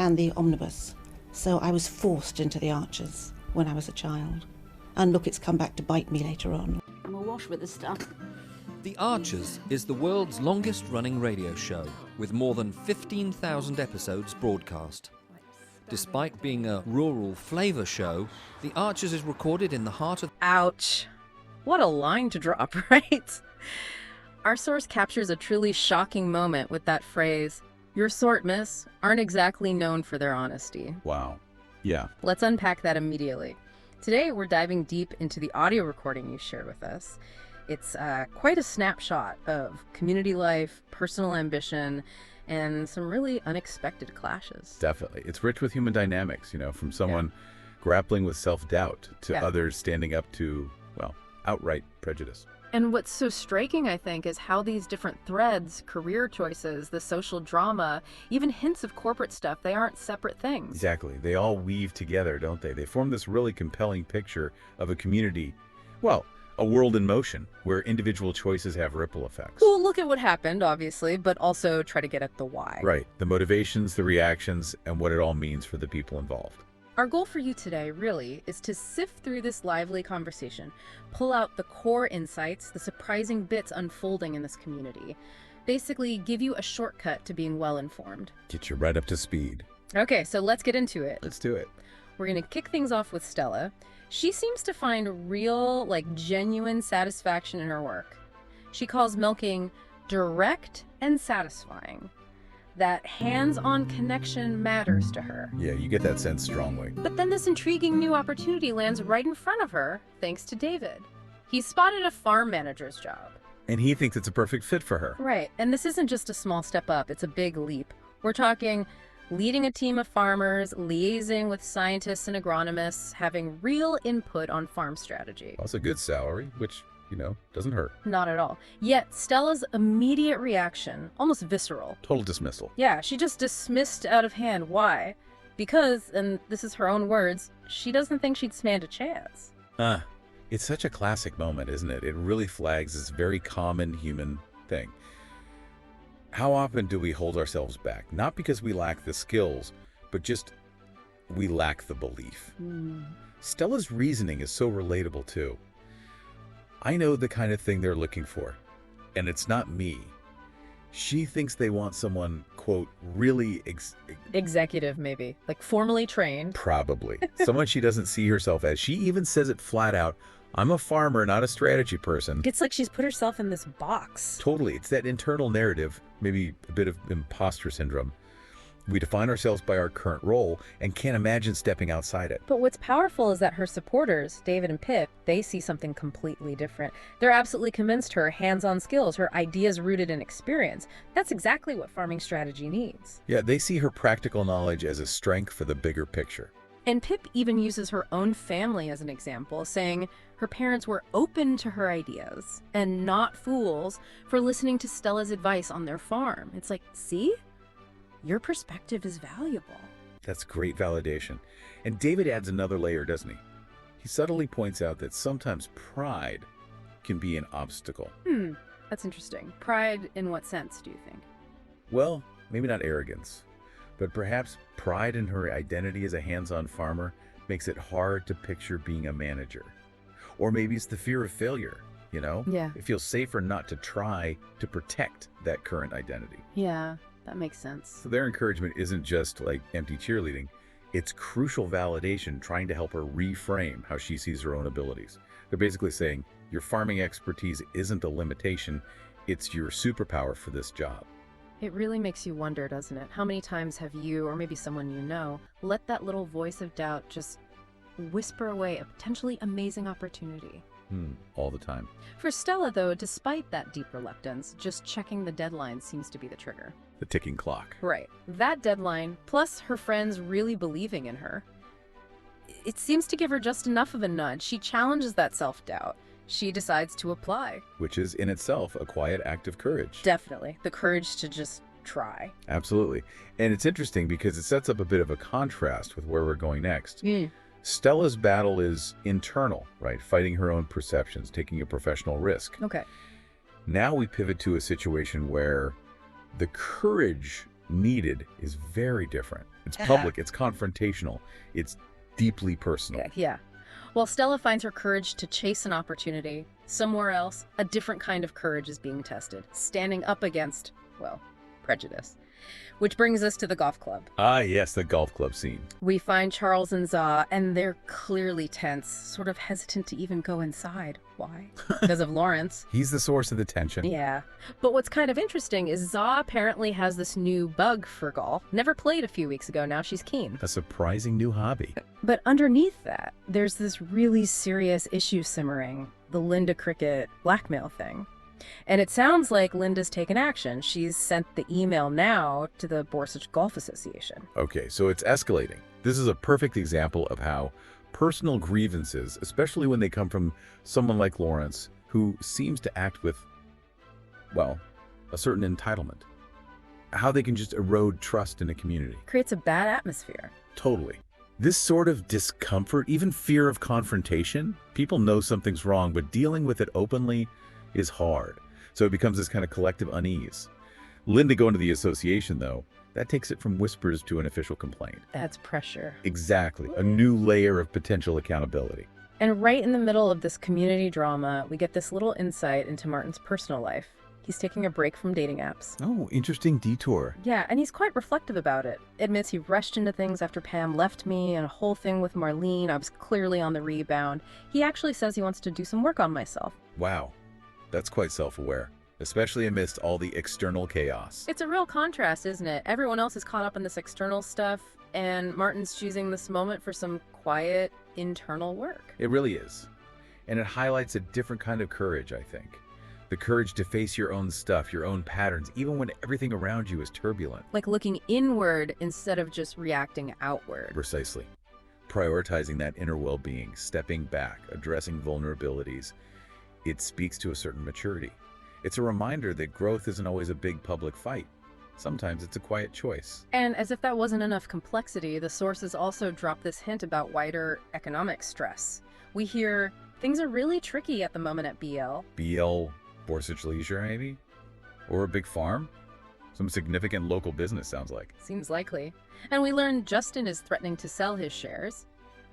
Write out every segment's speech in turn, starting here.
and the omnibus. So I was forced into the Archers when I was a child. And look, it's come back to bite me later on. I'm awash with this stuff. The Archers is the world's longest-running radio show, with more than 15,000 episodes broadcast. Despite being a rural flavour show, The Archers is recorded in the heart of... Ouch. What a line to drop, right? Our source captures a truly shocking moment with that phrase, "Your sort, miss, aren't exactly known for their honesty." Wow. Yeah. Let's unpack that immediately. Today, we're diving deep into the audio recording you shared with us. It's quite a snapshot of community life, personal ambition, and some really unexpected clashes. Definitely. It's rich with human dynamics, from someone grappling with self-doubt to others standing up to, well, outright prejudice. And what's so striking, I think, is how these different threads, career choices, the social drama, even hints of corporate stuff, they aren't separate things. Exactly. They all weave together, don't they? They form this really compelling picture of a community, well, a world in motion, where individual choices have ripple effects. We'll look at what happened, obviously, but also try to get at the why. Right. The motivations, the reactions, and what it all means for the people involved. Our goal for you today, really, is to sift through this lively conversation, pull out the core insights, the surprising bits unfolding in this community. Basically, give you a shortcut to being well-informed. Get you right up to speed. Okay, so let's get into it. Let's do it. We're going to kick things off with Stella. She seems to find real, genuine satisfaction in her work. She calls milking direct and satisfying. That hands-on connection matters to her. Yeah, you get that sense strongly. But then this intriguing new opportunity lands right in front of her, thanks to David. He's spotted a farm manager's job. And he thinks it's a perfect fit for her. Right, and this isn't just a small step up, it's a big leap. We're talking leading a team of farmers, liaising with scientists and agronomists, having real input on farm strategy. Also good salary, which, doesn't hurt. Not at all. Yet Stella's immediate reaction, almost visceral. Total dismissal. Yeah, she just dismissed out of hand. Why? Because, and this is her own words, she doesn't think she'd stand a chance. It's such a classic moment, isn't it? It really flags this very common human thing. How often do we hold ourselves back? Not because we lack the skills, but just we lack the belief. Stella's reasoning is so relatable too. I know the kind of thing they're looking for, and it's not me. She thinks they want someone, quote, really executive, maybe, formally trained. Probably. Someone she doesn't see herself as. She even says it flat out. I'm a farmer, not a strategy person. It's like she's put herself in this box. Totally. It's that internal narrative, maybe a bit of imposter syndrome. We define ourselves by our current role and can't imagine stepping outside it. But what's powerful is that her supporters, David and Pip, they see something completely different. They're absolutely convinced her hands-on skills, her ideas rooted in experience. That's exactly what farming strategy needs. Yeah, they see her practical knowledge as a strength for the bigger picture. And Pip even uses her own family as an example, saying her parents were open to her ideas and not fools for listening to Stella's advice on their farm. It's like, see? Your perspective is valuable. That's great validation. And David adds another layer, doesn't he? He subtly points out that sometimes pride can be an obstacle. That's interesting. Pride in what sense, do you think? Well, maybe not arrogance, but perhaps pride in her identity as a hands-on farmer makes it hard to picture being a manager. Or maybe it's the fear of failure, Yeah. It feels safer not to try to protect that current identity. Yeah, that makes sense. So their encouragement isn't just empty cheerleading. It's crucial validation trying to help her reframe how she sees her own abilities. They're basically saying, your farming expertise isn't a limitation, it's your superpower for this job. It really makes you wonder, doesn't it? How many times have you, or maybe someone you know, let that little voice of doubt just whisper away a potentially amazing opportunity? All the time. For Stella, though, despite that deep reluctance, just checking the deadline seems to be the trigger. The ticking clock. Right. That deadline, plus her friends really believing in her, it seems to give her just enough of a nudge. She challenges that self-doubt. She decides to apply. Which is in itself a quiet act of courage. Definitely. The courage to just try. Absolutely. And it's interesting because it sets up a bit of a contrast with where we're going next. Stella's battle is internal, right? Fighting her own perceptions, taking a professional risk. Okay. Now we pivot to a situation where the courage needed is very different. It's public, it's confrontational, it's deeply personal. Yeah. While Stella finds her courage to chase an opportunity, somewhere else, a different kind of courage is being tested, standing up against, well, prejudice. Which brings us to the golf club. Ah, yes, the golf club scene. We find Charles and Za, and they're clearly tense, sort of hesitant to even go inside. Why? Because of Lawrence. He's the source of the tension. Yeah. But what's kind of interesting is Za apparently has this new bug for golf. Never played a few weeks ago, now she's keen. A surprising new hobby. But underneath that, there's this really serious issue simmering, the Linda Cricket blackmail thing. And it sounds like Linda's taken action. She's sent the email now to the Borsach Golf Association. Okay, so it's escalating. This is a perfect example of how personal grievances, especially when they come from someone like Lawrence, who seems to act with, well, a certain entitlement, how they can just erode trust in a community. Creates a bad atmosphere. Totally. This sort of discomfort, even fear of confrontation, people know something's wrong, but dealing with it openly is hard. So it becomes this kind of collective unease. Linda going to the association, though, that takes it from whispers to an official complaint. That's pressure. Exactly. A new layer of potential accountability. And right in the middle of this community drama, we get this little insight into Martin's personal life. He's taking a break from dating apps. Oh, interesting detour. Yeah, and he's quite reflective about it. Admits he rushed into things after Pam left me, and a whole thing with Marlene. I was clearly on the rebound. He actually says he wants to do some work on myself. Wow. That's quite self-aware, especially amidst all the external chaos. It's a real contrast, isn't it? Everyone else is caught up in this external stuff, and Martin's choosing this moment for some quiet, internal work. It really is. And it highlights a different kind of courage, I think. The courage to face your own stuff, your own patterns, even when everything around you is turbulent. Like looking inward instead of just reacting outward. Precisely. Prioritizing that inner well-being, stepping back, addressing vulnerabilities. It speaks to a certain maturity. It's a reminder that growth isn't always a big public fight. Sometimes it's a quiet choice. And as if that wasn't enough complexity, the sources also drop this hint about wider economic stress. We hear things are really tricky at the moment at BL. BL, Borsach Leisure, maybe? Or a big farm? Some significant local business, sounds like. Seems likely. And we learn Justin is threatening to sell his shares.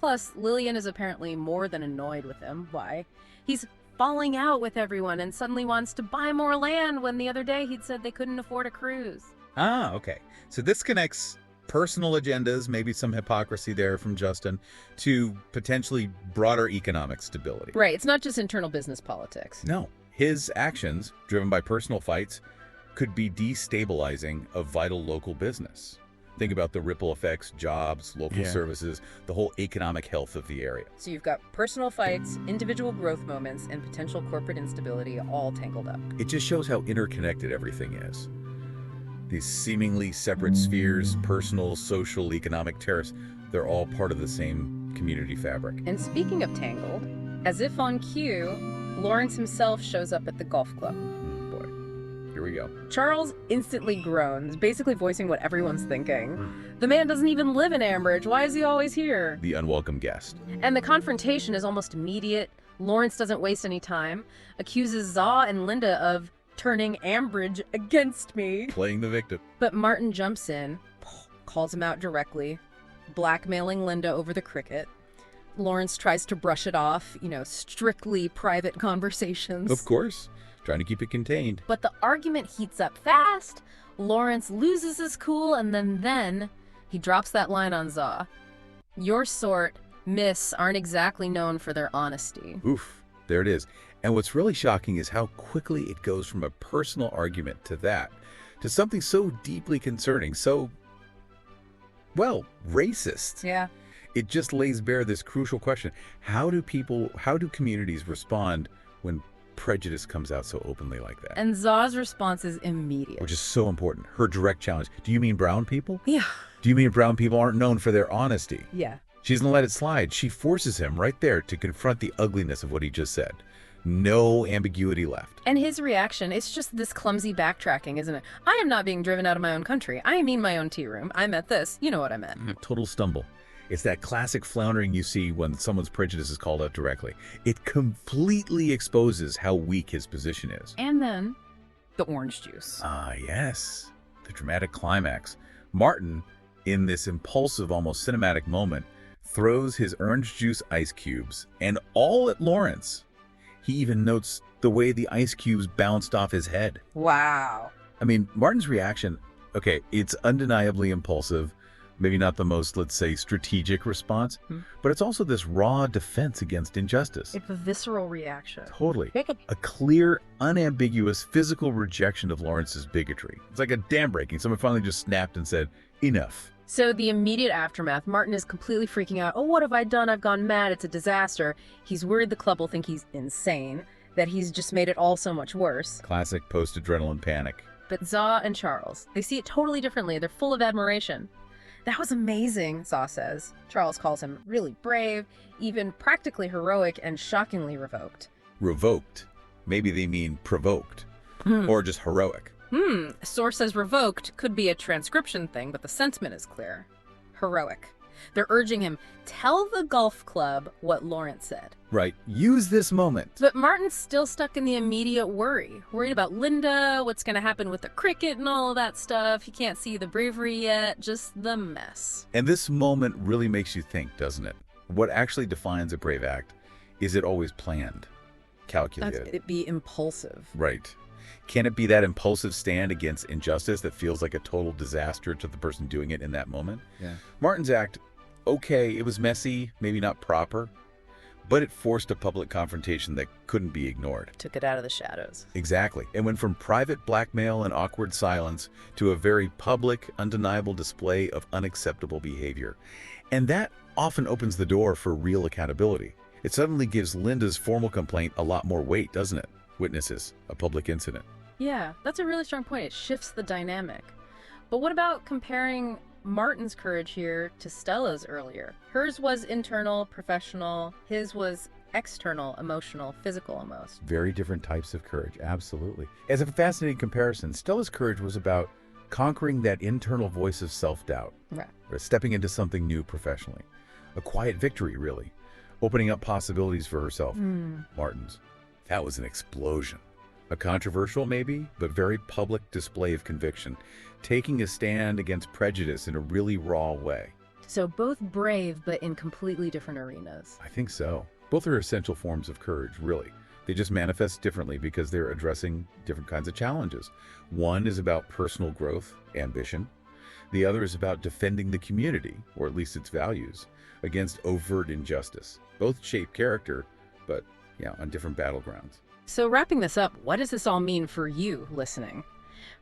Plus, Lillian is apparently more than annoyed with him. Why? He's falling out with everyone and suddenly wants to buy more land when the other day he'd said they couldn't afford a cruise. Ah, okay. So this connects personal agendas, maybe some hypocrisy there from Justin, to potentially broader economic stability. Right, it's not just internal business politics. No. His actions, driven by personal fights, could be destabilizing a vital local business. Think about the ripple effects, jobs, local services, the whole economic health of the area. So you've got personal fights, individual growth moments, and potential corporate instability all tangled up. It just shows how interconnected everything is. These seemingly separate spheres, personal, social, economic terrace, they're all part of the same community fabric. And speaking of tangled, as if on cue, Lawrence himself shows up at the golf club. Boy, here we go. Charles instantly groans, basically voicing what everyone's thinking. The man doesn't even live in Ambridge. Why is he always here? The unwelcome guest. And the confrontation is almost immediate. Lawrence doesn't waste any time, accuses Za and Linda of turning Ambridge against me. Playing the victim. But Martin jumps in, calls him out directly, blackmailing Linda over the cricket. Lawrence tries to brush it off, strictly private conversations. Of course. Trying to keep it contained. But the argument heats up fast. Lawrence loses his cool, and then he drops that line on Za. Your sort, miss, aren't exactly known for their honesty. Oof, there it is. And what's really shocking is how quickly it goes from a personal argument to something so deeply concerning, so, well, racist. Yeah. It just lays bare this crucial question. How do communities respond when prejudice comes out so openly like that? And Za's response is immediate. Which is so important. Her direct challenge. Do you mean brown people? Yeah. Do you mean brown people aren't known for their honesty? Yeah. She doesn't let it slide. She forces him right there to confront the ugliness of what he just said. No ambiguity left. And his reaction, it's just this clumsy backtracking, isn't it? I am not being driven out of my own country. I mean my own tea room. I meant this. You know what I meant. Total stumble. It's that classic floundering you see when someone's prejudice is called out directly. It completely exposes how weak his position is. And then, the orange juice. Ah, yes. The dramatic climax. Martin, in this impulsive, almost cinematic moment, throws his orange juice ice cubes, and all at Lawrence. He even notes the way the ice cubes bounced off his head. Wow. I mean, Martin's reaction, okay, it's undeniably impulsive, maybe not the most, let's say, strategic response, but it's also this raw defense against injustice. It's a visceral reaction. Totally. A clear, unambiguous physical rejection of Lawrence's bigotry. It's like a dam breaking. Someone finally just snapped and said, enough. So the immediate aftermath, Martin is completely freaking out. Oh, what have I done? I've gone mad. It's a disaster. He's worried the club will think he's insane, that he's just made it all so much worse. Classic post-adrenaline panic. But Za and Charles, they see it totally differently. They're full of admiration. That was amazing, Za says. Charles calls him really brave, even practically heroic, and shockingly revoked. Revoked. Maybe they mean provoked. Or just heroic. A source says revoked could be a transcription thing, but the sentiment is clear. Heroic. They're urging him, tell the golf club what Lawrence said. Right. Use this moment. But Martin's still stuck in the immediate worry. Worried about Linda, what's going to happen with the cricket and all of that stuff. He can't see the bravery yet, just the mess. And this moment really makes you think, doesn't it? What actually defines a brave act? Is it always planned? Calculated? It'd be impulsive. Right. Can it be that impulsive stand against injustice that feels like a total disaster to the person doing it in that moment? Yeah. Martin's act, okay, it was messy, maybe not proper, but it forced a public confrontation that couldn't be ignored. Took it out of the shadows. Exactly. It went from private blackmail and awkward silence to a very public, undeniable display of unacceptable behavior. And that often opens the door for real accountability. It suddenly gives Linda's formal complaint a lot more weight, doesn't it? Witnesses, a public incident. Yeah, that's a really strong point. It shifts the dynamic. But what about comparing Martin's courage here to Stella's earlier? Hers was internal, professional. His was external, emotional, physical almost. Very different types of courage, absolutely. As a fascinating comparison, Stella's courage was about conquering that internal voice of self-doubt. Right. Or stepping into something new professionally. A quiet victory, really. Opening up possibilities for herself. Martin's. That was an explosion. A controversial, maybe, but very public display of conviction, taking a stand against prejudice in a really raw way. So both brave, but in completely different arenas. I think so. Both are essential forms of courage, really. They just manifest differently because they're addressing different kinds of challenges. One is about personal growth, ambition. The other is about defending the community, or at least its values, against overt injustice. Both shape character, but on different battlegrounds. So wrapping this up, what does this all mean for you listening?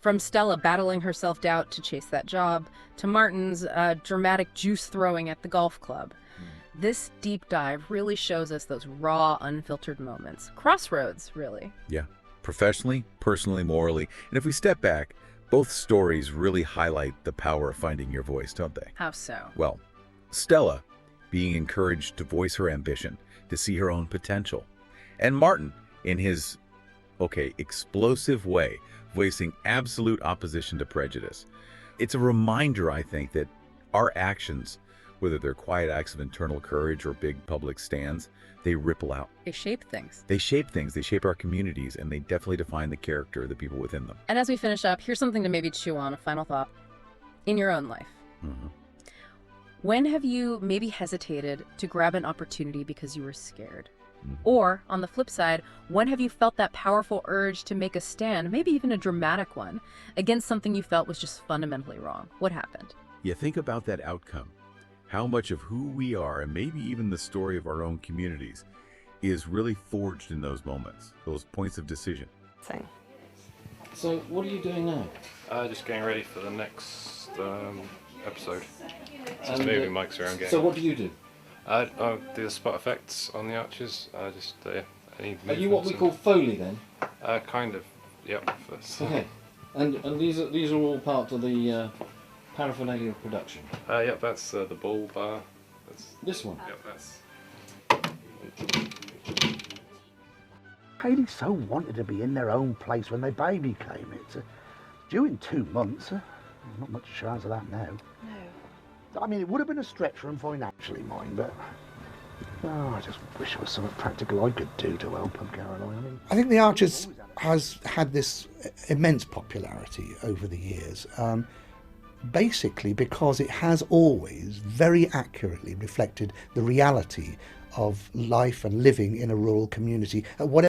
From Stella battling her self-doubt to chase that job, to Martin's dramatic juice throwing at the golf club. This deep dive really shows us those raw, unfiltered moments. Crossroads, really. Yeah. Professionally, personally, morally. And if we step back, both stories really highlight the power of finding your voice, don't they? How so? Well, Stella being encouraged to voice her ambition, to see her own potential. And Martin, in his, explosive way, voicing absolute opposition to prejudice. It's a reminder, I think, that our actions, whether they're quiet acts of internal courage or big public stands, they ripple out. They shape things. They shape things. They shape our communities, and they definitely define the character of the people within them. And as we finish up, here's something to maybe chew on, a final thought. In your own life, when have you maybe hesitated to grab an opportunity because you were scared? Or, on the flip side, when have you felt that powerful urge to make a stand, maybe even a dramatic one, against something you felt was just fundamentally wrong? What happened? You think about that outcome. How much of who we are, and maybe even the story of our own communities, is really forged in those moments, those points of decision. So, what are you doing now? Just getting ready for the next episode. Just And, moving mics around. So, what do you do? I do the spot effects on the arches. Any Are you what we movements call Foley then? and- kind of. Yep. Okay. And these are all part of the paraphernalia of production. Yep. That's the ball bar. That's. This one. Yep. That's. Haley so wanted to be in their own place when their baby came. It's due in 2 months. Not much chance of that now. No. I mean, it would have been a stretch for them financially, mind, but I just wish there was something practical I could do to help them, Caroline. I think The Archers has had this immense popularity over the years. basically because it has always very accurately reflected the reality of life and living in a rural community at whatever